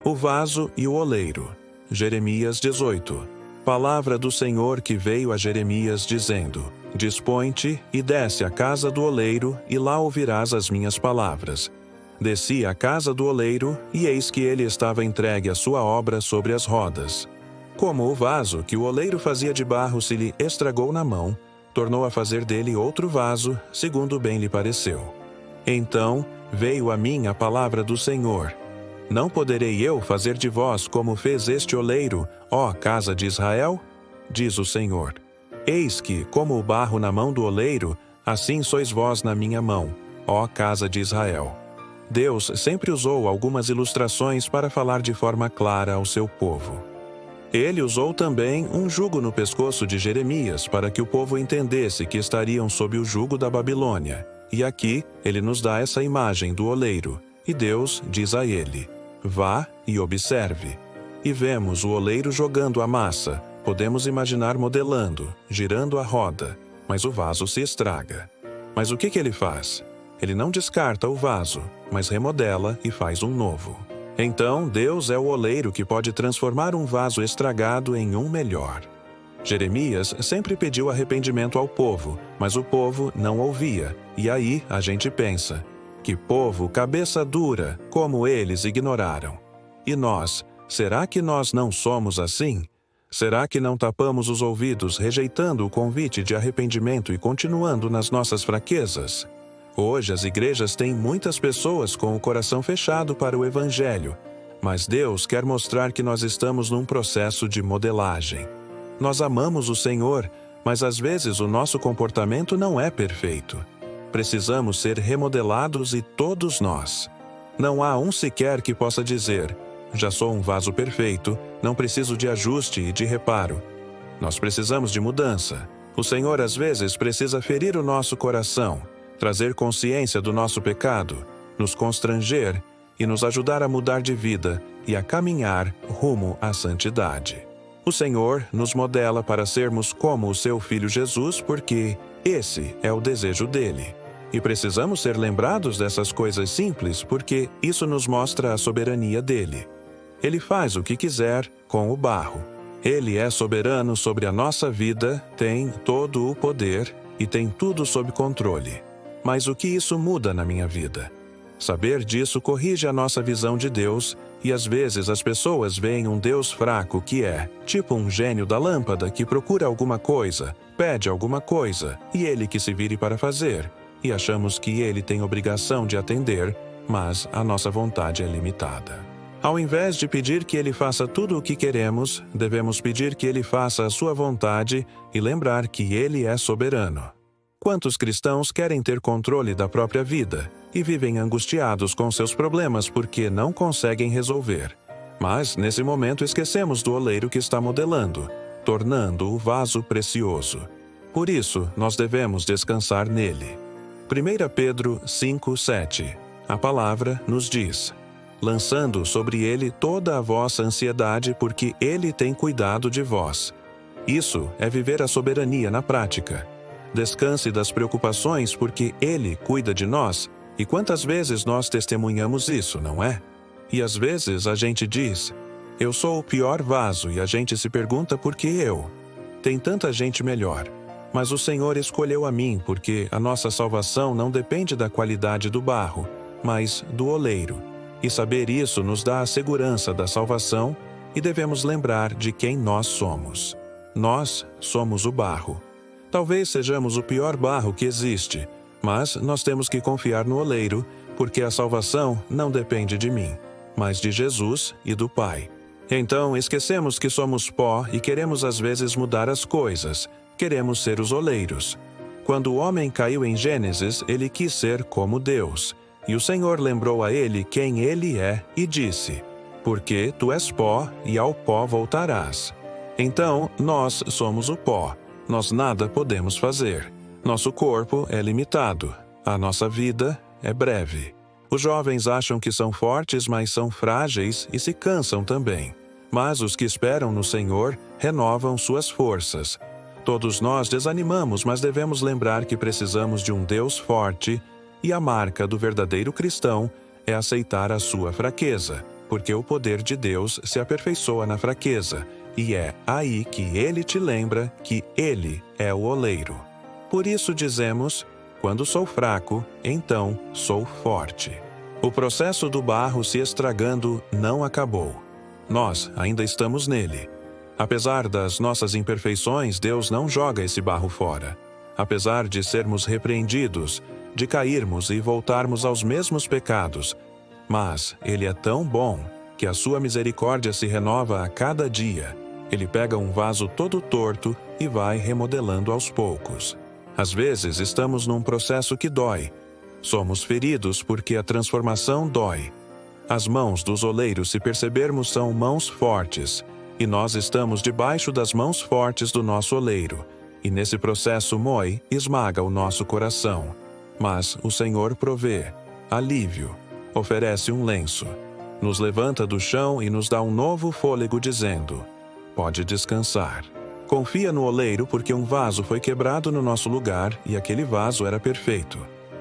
O vaso e o oleiro. Jeremias 18. Palavra do Senhor que veio a Jeremias dizendo: Dispõe-te e desce à casa do oleiro, e lá ouvirás as minhas palavras. Desci à casa do oleiro, e eis que ele estava entregue à sua obra sobre as rodas. Como o vaso que o oleiro fazia de barro se lhe estragou na mão, tornou a fazer dele outro vaso, segundo bem lhe pareceu. Então veio a mim a palavra do Senhor: Não poderei eu fazer de vós como fez este oleiro, ó casa de Israel? Diz o Senhor. Eis que, como o barro na mão do oleiro, assim sois vós na minha mão, ó casa de Israel. Deus sempre usou algumas ilustrações para falar de forma clara ao seu povo. Ele usou também um jugo no pescoço de Jeremias para que o povo entendesse que estariam sob o jugo da Babilônia. E aqui ele nos dá essa imagem do oleiro, e Deus diz a ele: Vá e observe. E vemos o oleiro jogando a massa. Podemos imaginar modelando, girando a roda, mas o vaso se estraga. Mas o que ele faz? Ele não descarta o vaso, mas remodela e faz um novo. Então, Deus é o oleiro que pode transformar um vaso estragado em um melhor. Jeremias sempre pediu arrependimento ao povo, mas o povo não ouvia. E aí a gente pensa: que povo cabeça dura, como eles ignoraram. E nós, será que nós não somos assim? Será que não tapamos os ouvidos rejeitando o convite de arrependimento e continuando nas nossas fraquezas? Hoje as igrejas têm muitas pessoas com o coração fechado para o Evangelho, mas Deus quer mostrar que nós estamos num processo de modelagem. Nós amamos o Senhor, mas às vezes o nosso comportamento não é perfeito. Precisamos ser remodelados, e todos nós. Não há um sequer que possa dizer: já sou um vaso perfeito, não preciso de ajuste e de reparo. Nós precisamos de mudança. O Senhor às vezes precisa ferir o nosso coração, trazer consciência do nosso pecado, nos constranger e nos ajudar a mudar de vida e a caminhar rumo à santidade. O Senhor nos modela para sermos como o seu Filho Jesus, porque esse é o desejo dele. E precisamos ser lembrados dessas coisas simples, porque isso nos mostra a soberania dele. Ele faz o que quiser com o barro. Ele é soberano sobre a nossa vida, tem todo o poder e tem tudo sob controle. Mas o que isso muda na minha vida? Saber disso corrige a nossa visão de Deus, e às vezes as pessoas veem um Deus fraco que é, tipo um gênio da lâmpada que procura alguma coisa, pede alguma coisa, e ele que se vire para fazer, e achamos que ele tem obrigação de atender, mas a nossa vontade é limitada. Ao invés de pedir que ele faça tudo o que queremos, devemos pedir que ele faça a sua vontade e lembrar que ele é soberano. Quantos cristãos querem ter controle da própria vida e vivem angustiados com seus problemas porque não conseguem resolver? Mas, nesse momento, esquecemos do oleiro que está modelando, tornando o vaso precioso. Por isso, nós devemos descansar nele. 1 Pedro 5:7. A palavra nos diz: lançando sobre ele toda a vossa ansiedade, porque ele tem cuidado de vós. Isso é viver a soberania na prática. Descanse das preocupações, porque ele cuida de nós. E quantas vezes nós testemunhamos isso, não é? E às vezes a gente diz: eu sou o pior vaso, e a gente se pergunta por que eu? Tem tanta gente melhor. Mas o Senhor escolheu a mim, porque a nossa salvação não depende da qualidade do barro, mas do oleiro. E saber isso nos dá a segurança da salvação, e devemos lembrar de quem nós somos. Nós somos o barro. Talvez sejamos o pior barro que existe, mas nós temos que confiar no oleiro, porque a salvação não depende de mim, mas de Jesus e do Pai. Então, esquecemos que somos pó e queremos às vezes mudar as coisas. Queremos ser os oleiros. Quando o homem caiu em Gênesis, ele quis ser como Deus. E o Senhor lembrou a ele quem ele é e disse: porque tu és pó e ao pó voltarás. Então, nós somos o pó. Nós nada podemos fazer. Nosso corpo é limitado. A nossa vida é breve. Os jovens acham que são fortes, mas são frágeis e se cansam também. Mas os que esperam no Senhor renovam suas forças. Todos nós desanimamos, mas devemos lembrar que precisamos de um Deus forte, e a marca do verdadeiro cristão é aceitar a sua fraqueza. porque o poder de Deus se aperfeiçoa na fraqueza, e é aí que ele te lembra que ele é o oleiro. Por isso dizemos: quando sou fraco, então sou forte. O processo do barro se estragando não acabou. Nós ainda estamos nele. Apesar das nossas imperfeições, Deus não joga esse barro fora. Apesar de sermos repreendidos, de cairmos e voltarmos aos mesmos pecados, mas Ele é tão bom que a sua misericórdia se renova a cada dia. Ele pega um vaso todo torto e vai remodelando aos poucos. Às vezes estamos num processo que dói. Somos feridos porque a transformação dói. As mãos dos oleiros, se percebermos, são mãos fortes, e nós estamos debaixo das mãos fortes do nosso oleiro, e nesse processo moe, esmaga o nosso coração. Mas o Senhor provê alívio, oferece um lenço, nos levanta do chão e nos dá um novo fôlego, dizendo: pode descansar. Confia no oleiro, porque um vaso foi quebrado no nosso lugar e aquele vaso era perfeito.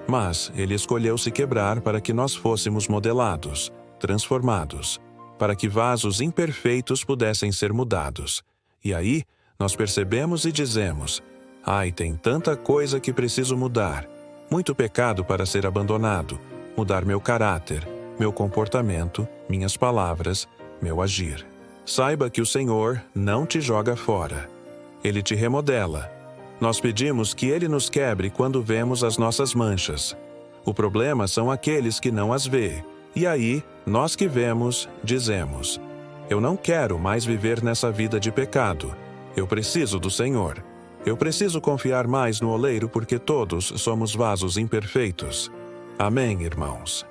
Mas ele escolheu se quebrar para que nós fôssemos modelados, transformados, para que vasos imperfeitos pudessem ser mudados. E aí nós percebemos e dizemos: ai, tem tanta coisa que preciso mudar, muito pecado para ser abandonado, mudar meu caráter, meu comportamento, minhas palavras, meu agir. Saiba que o Senhor não te joga fora. Ele te remodela. Nós pedimos que Ele nos quebre quando vemos as nossas manchas. O problema são aqueles que não as vê. E aí, nós que vemos, dizemos: eu não quero mais viver nessa vida de pecado. Eu preciso do Senhor. Eu preciso confiar mais no oleiro, porque todos somos vasos imperfeitos. Amém, irmãos?